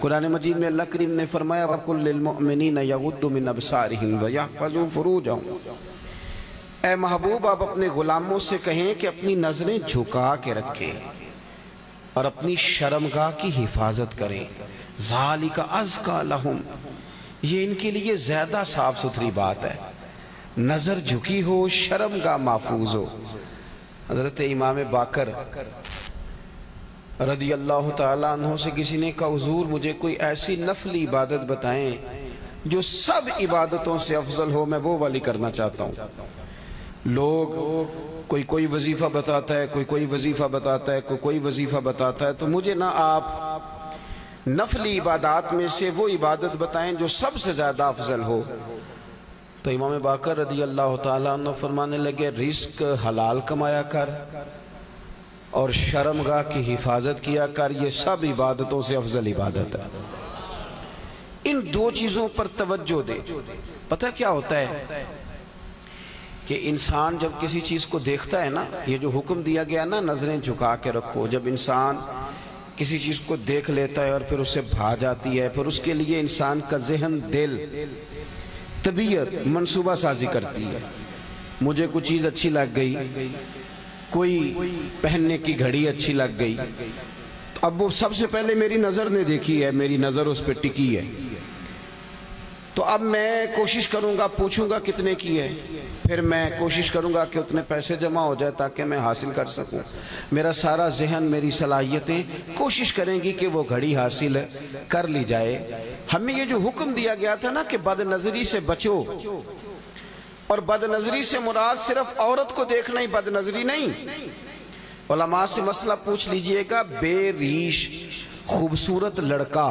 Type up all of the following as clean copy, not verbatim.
قرآن مجید میں اللہ کریم نے فرمایا وَقُلْ لِلْمُؤْمِنِينَ يَغُضُّوا مِنْ أَبْصَارِهِمْ وَيَحْفَظُوا فُرُوجَهُمْ، اے محبوب آپ اپنے غلاموں سے کہیں کہ اپنی نظریں جھکا کے رکھیں اور اپنی شرمگاہ کی حفاظت کریں۔ ذَلِكَ أَزْكَىٰ لَهُمْ، یہ ان کے لیے زیادہ صاف ستھری بات ہے۔ نظر جھکی ہو، شرمگاہ محفوظ ہو۔ حضرت امام باقر رضی اللہ تعالیٰ عنہ سے کسی نے کہا حضور مجھے کوئی ایسی نفلی عبادت بتائیں جو سب عبادتوں سے افضل ہو، میں وہ والی کرنا چاہتا ہوں۔ لوگ کوئی وظیفہ بتاتا ہے، کوئی وظیفہ بتاتا ہے، کوئی وظیفہ بتاتا ہے، تو مجھے نہ آپ نفلی عبادات میں سے وہ عبادت بتائیں جو سب سے زیادہ افضل ہو۔ تو امام باقر رضی اللہ تعالیٰ عنہ فرمانے لگے رزق حلال کمایا کر اور شرمگاہ کی حفاظت کیا کر، یہ سب عبادتوں سے افضل عبادت ہے۔ ان دو چیزوں پر توجہ دے۔ پتہ کیا ہوتا ہے کہ انسان جب کسی چیز کو دیکھتا ہے نا، یہ جو حکم دیا گیا نا نظریں جھکا کے رکھو، جب انسان کسی چیز کو دیکھ لیتا ہے اور پھر اسے بھا جاتی ہے، پھر اس کے لیے انسان کا ذہن، دل، طبیعت منصوبہ سازی کرتی ہے۔ مجھے کوئی چیز اچھی لگ گئی، کوئی پہننے کی گھڑی اچھی لگ گئی، اب وہ سب سے پہلے میری نظر نے دیکھی ہے، میری نظر اس پہ ٹکی ہے، تو اب میں کوشش کروں گا، پوچھوں گا کتنے کی ہے، پھر میں کوشش کروں گا کہ اتنے پیسے جمع ہو جائے تاکہ میں حاصل کر سکوں۔ میرا سارا ذہن، میری صلاحیتیں کوشش کریں گی کہ وہ گھڑی حاصل کر لی جائے۔ ہمیں یہ جو حکم دیا گیا تھا نا کہ بد نظری سے بچو، اور بد نظری سے مراد صرف عورت کو دیکھنا ہی بد نظری نہیں۔ علماء سے مسئلہ پوچھ لیجئے گا، بے ریش خوبصورت لڑکا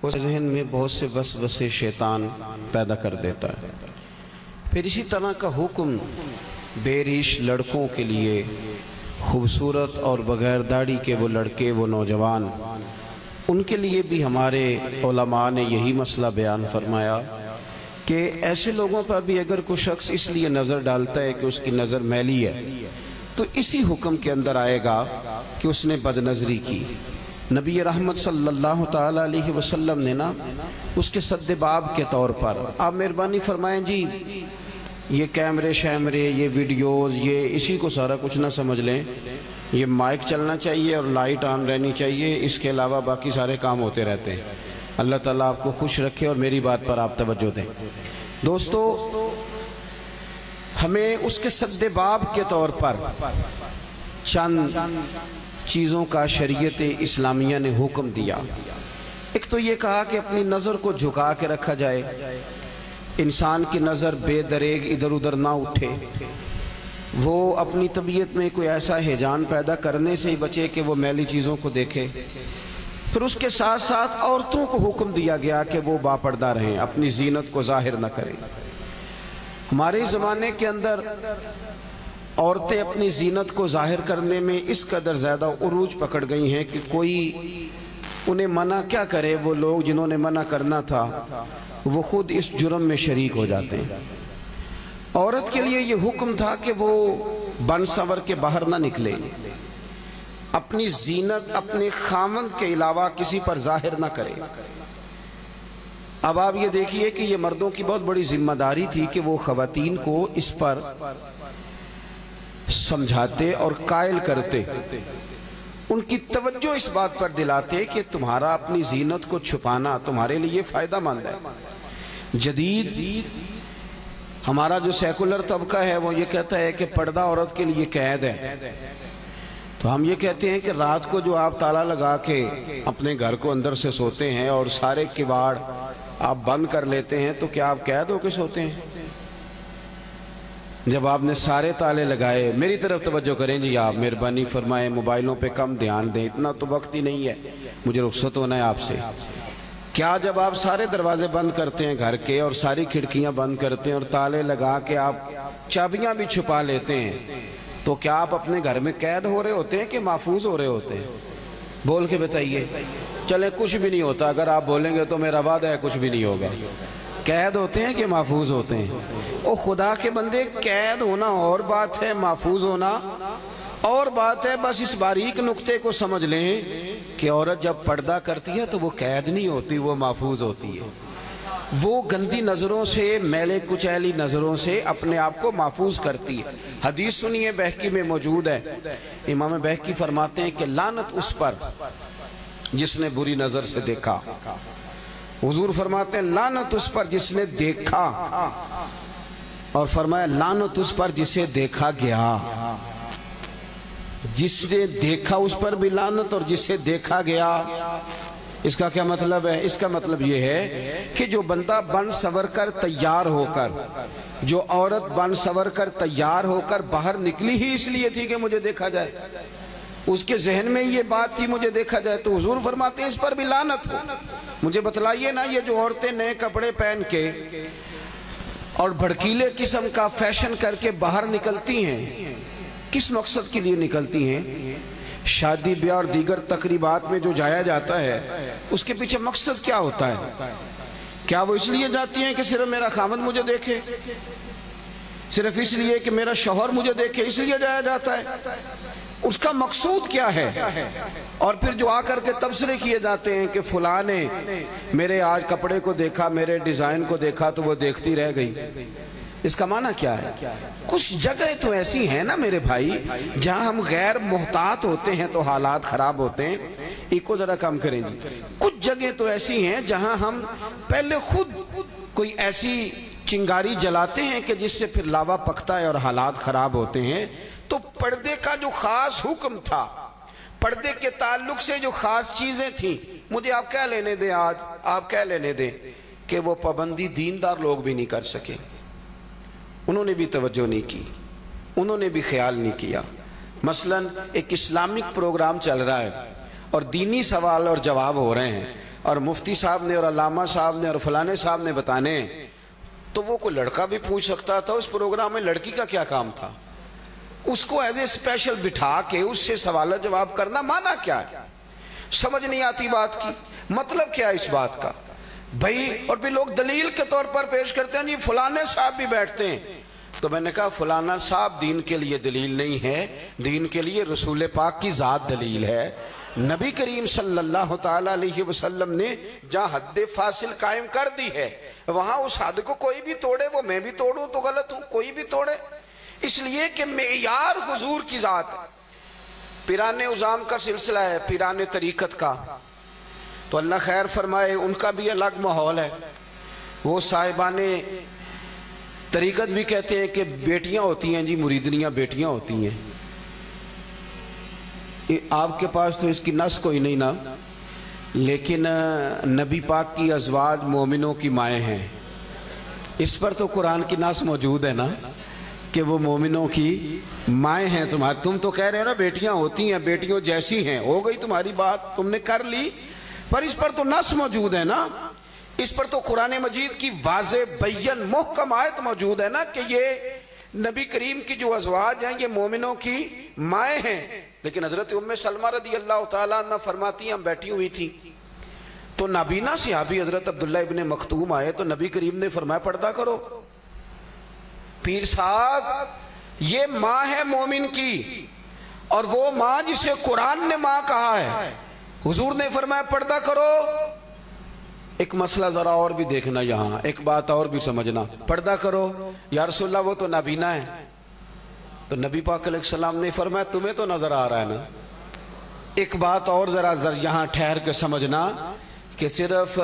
اس ذہن میں بہت سے وسوسے شیطان پیدا کر دیتا ہے۔ پھر اسی طرح کا حکم بے ریش لڑکوں کے لیے، خوبصورت اور بغیر داڑھی کے وہ لڑکے، وہ نوجوان، ان کے لیے بھی ہمارے علماء نے یہی مسئلہ بیان فرمایا کہ ایسے لوگوں پر بھی اگر کوئی شخص اس لیے نظر ڈالتا ہے کہ اس کی نظر میلی ہے تو اسی حکم کے اندر آئے گا کہ اس نے بد نظری کی۔ نبی رحمت صلی اللہ تعالیٰ علیہ وسلم نے نا اس کے سد باب کے طور پر، آپ مہربانی فرمائیں جی یہ کیمرے شیمرے، یہ ویڈیوز، یہ اسی کو سارا کچھ نہ سمجھ لیں، یہ مائک چلنا چاہیے اور لائٹ آن رہنی چاہیے، اس کے علاوہ باقی سارے کام ہوتے رہتے ہیں۔ اللہ تعالیٰ آپ کو خوش رکھے اور میری بات پر آپ توجہ دیں۔ دوستو، ہمیں اس کے سد باب کے طور پر چند چیزوں کا شریعت اسلامیہ نے حکم دیا۔ ایک تو یہ کہا کہ اپنی نظر کو جھکا کے رکھا جائے، انسان کی نظر بے دریغ ادھر ادھر نہ اٹھے، وہ اپنی طبیعت میں کوئی ایسا ہیجان پیدا کرنے سے ہی بچے کہ وہ میلی چیزوں کو دیکھے۔ پھر اس کے ساتھ ساتھ عورتوں کو حکم دیا گیا کہ وہ باپردہ رہیں، اپنی زینت کو ظاہر نہ کریں۔ ہمارے زمانے کے اندر عورتیں اپنی زینت کو ظاہر کرنے میں اس قدر زیادہ عروج پکڑ گئی ہیں کہ کوئی انہیں منع کیا کرے، وہ لوگ جنہوں نے منع کرنا تھا وہ خود اس جرم میں شریک ہو جاتے ہیں۔ عورت کے لیے یہ حکم تھا کہ وہ بن سنور کے باہر نہ نکلے، اپنی زینت اپنے خاوند کے علاوہ کسی پر ظاہر نہ کرے۔ اب آپ یہ دیکھیے کہ یہ مردوں کی بہت بڑی ذمہ داری تھی کہ وہ خواتین کو اس پر سمجھاتے اور قائل کرتے، ان کی توجہ اس بات پر دلاتے کہ تمہارا اپنی زینت کو چھپانا تمہارے لیے فائدہ مند ہے۔ جدید ہمارا جو سیکولر طبقہ ہے وہ یہ کہتا ہے کہ پردہ عورت کے لیے قید ہے، تو ہم یہ کہتے ہیں کہ رات کو جو آپ تالا لگا کے اپنے گھر کو اندر سے سوتے ہیں اور سارے کباڑ آپ بند کر لیتے ہیں تو کیا آپ قید ہو کے سوتے ہیں؟ جب آپ نے سارے تالے لگائے، میری طرف توجہ کریں جی، آپ مہربانی فرمائیں، موبائلوں پہ کم دھیان دیں، اتنا تو وقت ہی نہیں ہے، مجھے رخصت ہونا ہے آپ سے۔ کیا جب آپ سارے دروازے بند کرتے ہیں گھر کے اور ساری کھڑکیاں بند کرتے ہیں اور تالے لگا کے آپ چابیاں بھی چھپا لیتے ہیں تو کیا آپ اپنے گھر میں قید ہو رہے ہوتے ہیں کہ محفوظ ہو رہے ہوتے ہیں؟ بول کے بتائیے۔ چلے کچھ بھی نہیں ہوتا، اگر آپ بولیں گے تو میرا وعدہ ہے کچھ بھی نہیں ہوگا۔ قید ہوتے ہیں کہ محفوظ ہوتے ہیں؟ او خدا کے بندے، قید ہونا اور بات ہے، محفوظ ہونا اور بات ہے۔ بس اس باریک نقطے کو سمجھ لیں کہ کہ عورت جب پردہ کرتی ہے تو وہ قید نہیں ہوتی، وہ محفوظ ہوتی ہے، وہ گندی نظروں سے، میلے کچیلی نظروں سے اپنے آپ کو محفوظ کرتی ہے۔ حدیث سنیے، بہقی میں موجود ہے، امام بہقی فرماتے ہیں کہ لعنت اس پر جس نے بری نظر سے دیکھا۔ حضور فرماتے ہیں لعنت اس پر جس نے دیکھا، اور فرمایا لعنت اس پر جسے دیکھا گیا۔ جس نے دیکھا اس پر بھی لعنت، اور جسے دیکھا گیا۔ اس کا کیا مطلب ہے؟ اس کا مطلب یہ ہے کہ جو بندہ بن سور کر تیار ہو کر، جو عورت بن سور کر تیار ہو کر باہر نکلی ہی اس لیے تھی کہ مجھے دیکھا جائے، اس کے ذہن میں یہ بات تھی مجھے دیکھا جائے، تو حضور فرماتے ہیں اس پر بھی لعنت ہو۔ مجھے بتلائیے نا، یہ جو عورتیں نئے کپڑے پہن کے اور بھڑکیلے قسم کا فیشن کر کے باہر نکلتی ہیں، کس مقصد کے لیے نکلتی ہیں؟ شادی بیاہ اور دیگر تقریبات میں جو جایا جاتا ہے اس کے پیچھے مقصد کیا ہوتا ہے؟ کیا وہ اس لیے جاتی ہیں کہ صرف میرا خاوند مجھے دیکھے، صرف اس لیے کہ میرا شوہر مجھے دیکھے، اس لیے جایا جاتا ہے؟ اس کا مقصود کیا ہے؟ اور پھر جو آ کر کے تبصرے کیے جاتے ہیں کہ فلاں نے میرے آج کپڑے کو دیکھا، میرے ڈیزائن کو دیکھا تو وہ دیکھتی رہ گئی، اس کا معنی کیا ہے؟ کچھ جگہ تو ایسی ہیں نا میرے بھائی جہاں ہم غیر محتاط ہوتے ہیں تو حالات خراب ہوتے ہیں۔ ایک کو ذرا کم کریں جی۔ کچھ جگہ تو ایسی ہیں جہاں ہم پہلے خود کوئی ایسی چنگاری جلاتے ہیں کہ جس سے پھر لاوا پکتا ہے اور حالات خراب ہوتے ہیں۔ تو پردے کا جو خاص حکم تھا، پردے کے تعلق سے جو خاص چیزیں تھیں، مجھے آپ کہہ لینے دیں، آج آپ کہہ لینے دیں کہ وہ پابندی دیندار لوگ بھی نہیں کر سکے، انہوں نے بھی توجہ نہیں کی، انہوں نے بھی خیال نہیں کیا۔ مثلا ایک اسلامک پروگرام چل رہا ہے اور دینی سوال اور جواب ہو رہے ہیں، اور مفتی صاحب نے اور علامہ صاحب نے اور فلانے صاحب نے بتانے، تو وہ کوئی لڑکا بھی پوچھ سکتا تھا اس پروگرام میں لڑکی کا کیا کام تھا؟ اس کو ایز اے اسپیشل بٹھا کے اس سے سوال جواب کرنا معنی کیا ہے؟ سمجھ نہیں آتی بات کی، مطلب کیا ہے اس بات کا بھائی؟ اور بھی لوگ دلیل کے طور پر پیش کرتے ہیں جی فلانے صاحب بھی بیٹھتے ہیں، تو میں نے کہا فلانا صاحب دین کے لیے دلیل نہیں ہے، دین کے لیے رسول پاک کی ذات دلیل ہے۔ نبی کریم صلی اللہ تعالی علیہ وسلم نے جہاں حد فاصل قائم کر دی ہے، وہاں اس حد کو کوئی بھی توڑے، وہ میں بھی توڑوں تو غلط ہوں، کوئی بھی توڑے، اس لیے کہ معیار حضور کی ذات ہے۔ پیران عظام کا سلسلہ ہے، پیران طریقت کا، تو اللہ خیر فرمائے، ان کا بھی الگ ماحول ہے۔ وہ صاحبان طریقت بھی کہتے ہیں کہ بیٹیاں ہوتی ہیں جی، مریدنیاں بیٹیاں ہوتی ہیں۔ آپ کے پاس تو اس کی نص کوئی نہیں نا، لیکن نبی پاک کی ازواج مومنوں کی مائیں ہیں، اس پر تو قرآن کی نص موجود ہے نا کہ وہ مومنوں کی مائیں ہیں تمہاری۔ تم تو کہہ رہے ہو نا بیٹیاں ہوتی ہیں، بیٹیوں جیسی ہیں، ہو گئی تمہاری بات، تم نے کر لی، پر اس پر تو نص موجود ہے نا، اس پر تو قرآن مجید کی واضح بین محکم آیت موجود ہے نا کہ یہ نبی کریم کی جو ازواج ہیں یہ مومنوں کی مائیں ہیں۔ لیکن حضرت ام سلمہ رضی اللہ تعالیٰ عنہ فرماتی ہیں ہم بیٹھی ہوئی تھی تو نابینا صحابی حضرت عبداللہ ابن مختوم آئے تو نبی کریم نے فرمایا پردہ کرو۔ پیر صاحب یہ ماں ہے مومن کی، اور وہ ماں جسے قرآن نے ماں کہا ہے، حضور نے فرمایا پردہ کرو۔ ایک مسئلہ ذرا اور بھی دیکھنا، یہاں ایک بات اور بھی سمجھنا، پردہ کرو یا رسول اللہ وہ تو نابینا ہے، تو نبی پاک علیہ السلام نے فرمایا تمہیں تو نظر آ رہا ہے نا۔ ایک بات اور ذرا یہاں ٹھہر کے سمجھنا کہ صرف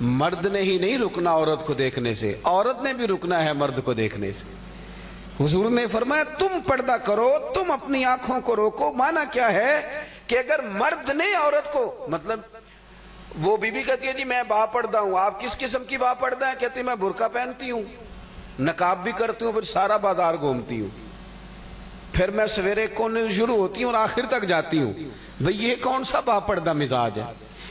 مرد نے ہی نہیں رکنا عورت کو دیکھنے سے، عورت نے بھی رکنا ہے مرد کو دیکھنے سے۔ حضور نے فرمایا تم پردہ کرو، تم اپنی آنکھوں کو روکو۔ معنی کیا ہے کہ اگر مرد نے عورت کو، مطلب وہ بی بی کہتی ہے جی میں با پردہ ہوں، آپ کس قسم کی با پردہ ہے؟ کہتی میں برقع پہنتی ہوں، نقاب بھی کرتی ہوں، پھر سارا بازار گھومتی ہوں، پھر میں سویرے کونے شروع ہوتی ہوں اور آخر تک جاتی ہوں۔ بھئی یہ کون سا با پردہ مزاج ہے؟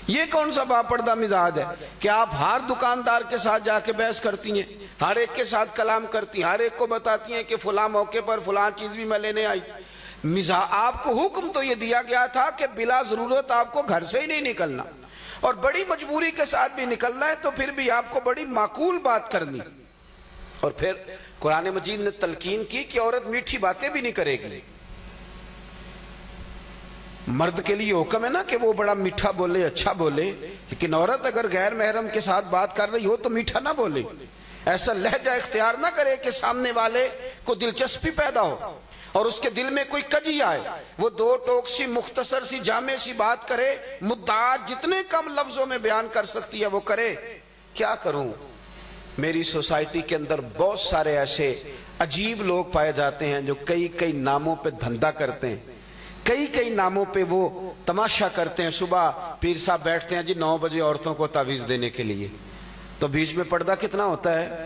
یہ کون سا با پردہ مزاج ہے کہ آپ ہر دکاندار کے ساتھ جا کے بحث کرتی ہیں، ہر ایک کے ساتھ کلام کرتی ہیں، ہر ایک کو بتاتی ہیں کہ فلاں موقع پر فلاں چیز بھی میں لینے آئی۔ آپ کو حکم تو یہ دیا گیا تھا کہ بلا ضرورت آپ کو گھر سے ہی نہیں نکلنا، اور بڑی مجبوری کے ساتھ بھی نکلنا ہے تو پھر بھی آپ کو بڑی معقول بات کرنی۔ اور پھر قرآن مجید نے تلقین کی کہ عورت میٹھی باتیں بھی نہیں کرے گی۔ مرد کے لیے حکم ہے نا کہ وہ بڑا میٹھا بولے، اچھا بولے، لیکن عورت اگر غیر محرم کے ساتھ بات کر رہی ہو تو میٹھا نہ بولے، ایسا لہجہ اختیار نہ کرے کہ سامنے والے کو دلچسپی پیدا ہو اور اس کے دل میں کوئی کجی آئے، وہ دو ٹوک سی مختصر سی جامع سی بات کرے، مدعات جتنے کم لفظوں میں بیان کر سکتی ہے وہ کرے۔ کیا کروں، میری سوسائٹی کے اندر بہت سارے ایسے عجیب لوگ پائے جاتے ہیں جو کئی ناموں پہ دھندا کرتے ہیں، کئی ناموں پہ وہ تماشا کرتے ہیں۔ صبح پیر صاحب بیٹھتے ہیں جی 9 بجے عورتوں کو تعویذ دینے کے لیے، تو بیچ میں پردہ کتنا ہوتا ہے،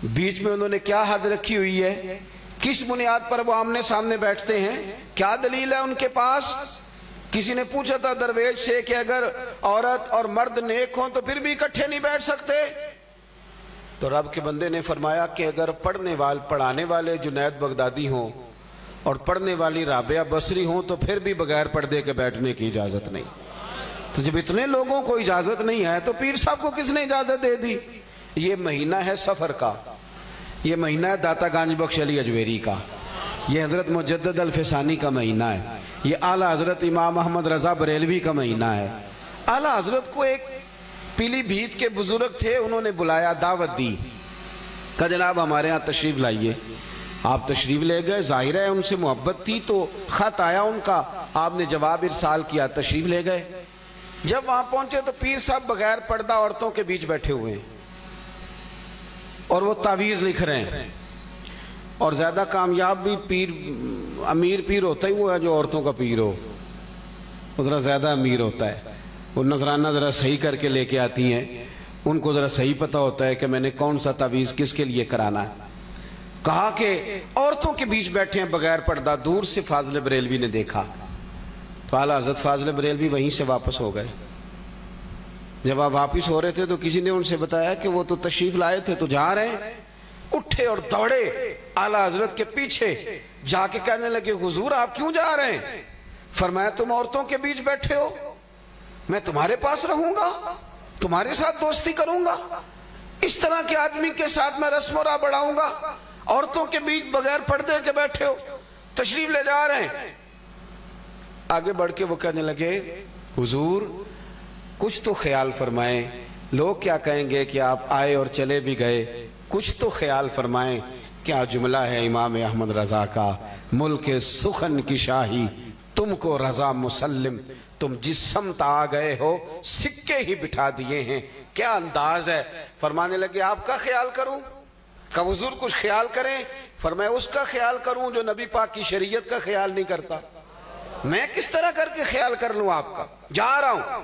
بیچ میں انہوں نے کیا حد رکھی ہوئی ہے، کس بنیاد پر وہ آمنے سامنے بیٹھتے ہیں، کیا دلیل ہے ان کے پاس؟ کسی نے پوچھا تھا درویش سے کہ اگر عورت اور مرد نیک ہوں تو پھر بھی اکٹھے نہیں بیٹھ سکتے؟ تو رب کے بندے نے فرمایا کہ اگر پڑھانے والے جنید بغدادی ہوں اور پڑھنے والی رابعہ بصری ہوں تو پھر بھی بغیر پردے کے بیٹھنے کی اجازت نہیں۔ تو جب اتنے لوگوں کو اجازت نہیں ہے تو پیر صاحب کو کس نے اجازت دے دی؟ یہ مہینہ ہے سفر کا، یہ مہینہ ہے داتا گنج بخش علی اجویری کا، یہ حضرت مجدد الفسانی کا مہینہ ہے، یہ اعلیٰ حضرت امام احمد رضا بریلوی کا مہینہ ہے۔ اعلیٰ حضرت کو ایک پیلی بھیت کے بزرگ تھے، انہوں نے بلایا، دعوت دی، کہا جناب ہمارے ہاں تشریف لائیے۔ آپ تشریف لے گئے، ظاہر ہے ان سے محبت تھی تو خط آیا ان کا، آپ نے جواب ارسال کیا، تشریف لے گئے۔ جب وہاں پہنچے تو پیر صاحب بغیر پردہ عورتوں کے بیچ بیٹھے ہوئے ہیں اور وہ تعویذ لکھ رہے ہیں، اور زیادہ کامیاب بھی پیر، امیر پیر ہوتا ہی وہ ہے جو عورتوں کا پیر ہو، وہ ذرا زیادہ امیر ہوتا ہے، وہ نذرانہ ذرا صحیح کر کے لے کے آتی ہیں، ان کو ذرا صحیح پتہ ہوتا ہے کہ میں نے کون سا تعویذ کس کے لیے کرانا ہے۔ کہا کہ عورتوں کے بیچ بیٹھے ہیں بغیر پردہ، دور سے فاضل بریلوی نے دیکھا تو اعلیٰ حضرت فاضل بریلوی وہیں سے واپس ہو گئے۔ جب آپ واپس ہو رہے تھے تو کسی نے ان سے بتایا کہ وہ تو تشریف لائے تھے تو جا رہے ہیں، اٹھے اور دوڑے اعلیٰ حضرت کے پیچھے جا کے کہنے لگے حضور آپ کیوں جا رہے ہیں؟ فرمایا تم عورتوں کے بیچ بیٹھے ہو، میں تمہارے پاس رہوں گا، تمہارے ساتھ دوستی کروں گا، اس طرح کے آدمی کے ساتھ میں رسم و راہ بڑھاؤں گا؟ عورتوں کے بیچ بغیر پردے کے بیٹھے ہو، تشریف لے جا رہے ہیں۔ آگے بڑھ کے وہ کہنے لگے حضور کچھ تو خیال فرمائیں، لوگ کیا کہیں گے کہ آپ آئے اور چلے بھی گئے، کچھ تو خیال فرمائیں۔ کیا جملہ ہے امام احمد رضا کا، ملک سخن کی شاہی تم کو رضا مسلم، تم جس سمت آ گئے ہو سکے ہی بٹھا دیے ہیں۔ کیا انداز ہے، فرمانے لگے آپ کا خیال کروں؟ کہ حضور کچھ خیال کریں؟ فرمایا اس کا خیال کروں جو نبی پاک کی شریعت کا خیال نہیں کرتا، میں کس طرح کر کے خیال کر لوں آپ کا، جا رہا ہوں۔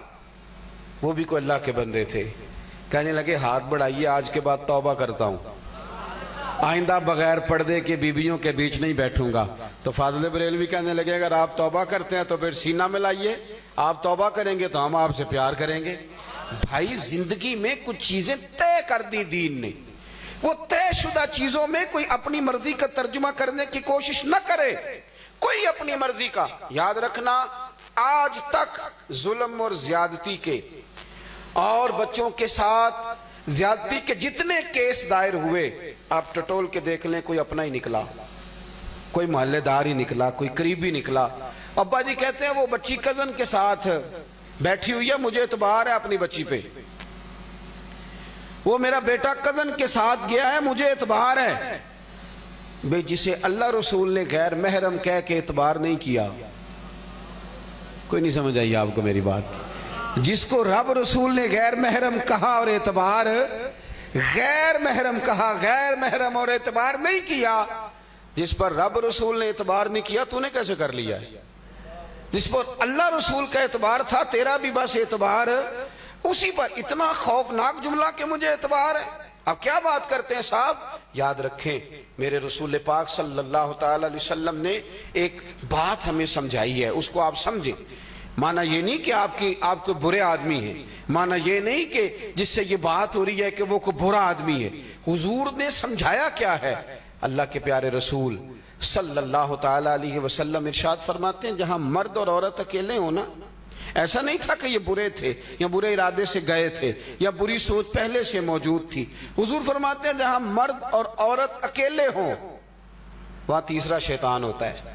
وہ بھی کوئی اللہ کے بندے تھے، کہنے لگے ہاتھ بڑھائیے، آج کے بعد توبہ کرتا ہوں، آئندہ بغیر پردے کے بیویوں کے بیچ نہیں بیٹھوں گا۔ تو فاضل بریلوی کہنے لگے اگر آپ توبہ کرتے ہیں تو پھر سینہ میں لائیے، آپ توبہ کریں گے تو ہم آپ سے پیار کریں گے۔ بھائی زندگی میں کچھ چیزیں طے کر دی دین نے، وہ طے شدہ چیزوں میں کوئی اپنی مرضی کا ترجمہ کرنے کی کوشش نہ کرے، کوئی اپنی مرضی کا۔ یاد رکھنا آج تک ظلم اور زیادتی کے اور بچوں کے ساتھ زیادتی کے جتنے کیس دائر ہوئے آپ ٹٹول کے دیکھ لیں، کوئی اپنا ہی نکلا، کوئی محلے دار ہی نکلا، کوئی قریبی نکلا۔ ابا جی کہتے ہیں وہ بچی کزن کے ساتھ بیٹھی ہوئی ہے، مجھے اعتبار ہے اپنی بچی پہ، وہ میرا بیٹا کزن کے ساتھ گیا ہے، مجھے اعتبار ہے۔ بھئی جسے اللہ رسول نے غیر محرم کہہ کے اعتبار نہیں کیا، کوئی نہیں سمجھ آئی آپ کو میری بات، جس کو رب رسول نے غیر محرم کہا اور اعتبار، غیر محرم کہا، غیر محرم اور اعتبار نہیں کیا، جس پر رب رسول نے اعتبار نہیں کیا تو نے کیسے کر لیا ہے؟ جس پر اللہ رسول کا اعتبار تھا تیرا بھی بس اعتبار اسی پر۔ اتنا خوفناک جملہ کہ مجھے اعتبار ہے، اب کیا بات کرتے ہیں صاحب؟ یاد رکھیں میرے رسول پاک صلی اللہ تعالی علیہ وسلم نے ایک بات ہمیں سمجھائی ہے، اس کو آپ سمجھیں۔ معنی یہ نہیں کہ آپ کو برے آدمی ہیں، معنی یہ نہیں کہ جس سے یہ بات ہو رہی ہے کہ وہ کوئی برا آدمی ہے۔ حضور نے سمجھایا کیا ہے؟ اللہ کے پیارے رسول صلی اللہ تعالی علیہ وسلم ارشاد فرماتے ہیں جہاں مرد اور عورت اکیلے ہوں نا، ایسا نہیں تھا کہ یہ برے تھے یا برے ارادے سے گئے تھے یا بری سوچ پہلے سے موجود تھی۔ حضور فرماتے ہیں جہاں مرد اور عورت اکیلے ہوں وہاں تیسرا شیطان ہوتا ہے۔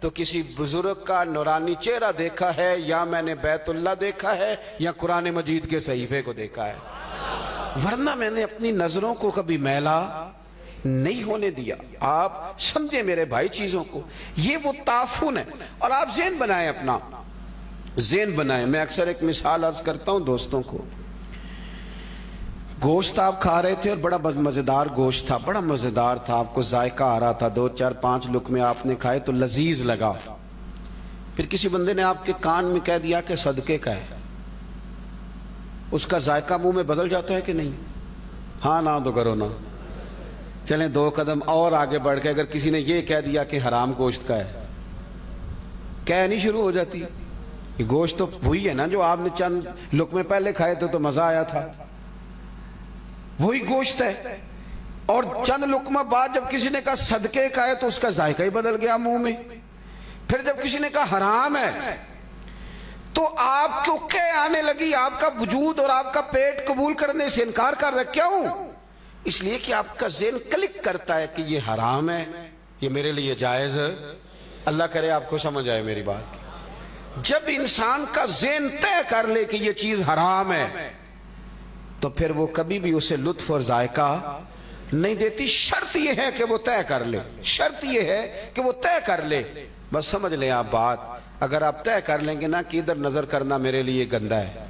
تو کسی بزرگ کا نورانی چہرہ دیکھا ہے، یا میں نے بیت اللہ دیکھا ہے، یا قرآن مجید کے صحیفے کو دیکھا ہے، ورنہ میں نے اپنی نظروں کو کبھی میلا نہیں ہونے دیا۔ آپ سمجھیں میرے بھائی چیزوں کو، یہ وہ تعفن ہے۔ اور آپ ذہن بنائیں، اپنا ذہن بنائیں۔ میں اکثر ایک مثال عرض کرتا ہوں دوستوں کو، گوشت آپ کھا رہے تھے اور بڑا مزیدار گوشت تھا، بڑا مزیدار تھا، آپ کو ذائقہ آ رہا تھا، 2 4 5 لقمے آپ نے کھائے تو لذیذ لگا۔ پھر کسی بندے نے آپ کے کان میں کہہ دیا کہ صدقے کا ہے، اس کا ذائقہ منہ میں بدل جاتا ہے کہ نہیں؟ ہاں نہ تو کرو نا، چلیں 2 قدم اور آگے بڑھ کے اگر کسی نے یہ کہہ دیا کہ حرام گوشت کا ہے، کہہ نہیں شروع ہو جاتی؟ یہ گوشت تو وہی ہے نا جو آپ نے چند لقمے پہلے کھائے تھے تو مزہ آیا تھا، وہی گوشت ہے۔ اور چند لقمہ بعد جب کسی نے کہا صدقے کا ہے تو اس کا ذائقہ ہی بدل گیا منہ میں۔ پھر جب کسی نے کہا حرام ہے تو آپ کو کہہ آنے لگی، آپ کا وجود اور آپ کا پیٹ قبول کرنے سے انکار کر رہا۔ کیوں؟ اس لیے کہ آپ کا ذہن کلک کرتا ہے کہ یہ حرام ہے، یہ میرے لیے جائز ہے۔ اللہ کرے آپ کو سمجھ آئے میری بات۔ جب انسان کا ذہن طے کر لے کہ یہ چیز حرام ہے تو پھر وہ کبھی بھی اسے لطف اور ذائقہ نہیں دیتی۔ شرط یہ ہے کہ وہ طے کر لے، شرط یہ ہے کہ وہ طے کر لے۔ بس سمجھ لیں آپ بات، اگر آپ طے کر لیں گے نا کہ ادھر نظر کرنا میرے لیے گندا ہے،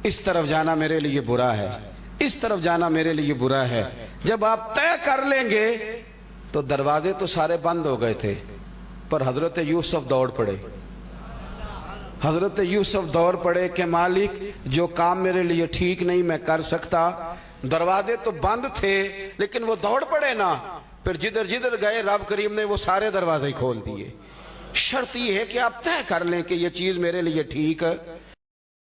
اس طرف جانا میرے لیے برا ہے، اس طرف جانا میرے لیے برا ہے، جب آپ طے کر لیں گے تو دروازے تو سارے بند ہو گئے تھے، پر حضرت یوسف دوڑ پڑے، حضرت یوسف دوڑ پڑے کہ مالک جو کام میرے لیے ٹھیک نہیں میں کر سکتا۔ دروازے تو بند تھے لیکن وہ دوڑ پڑے نا، پھر جدھر جدھر گئے رب کریم نے وہ سارے دروازے کھول دیے۔ شرط یہ ہے کہ آپ طے کر لیں کہ یہ چیز میرے لیے ٹھیک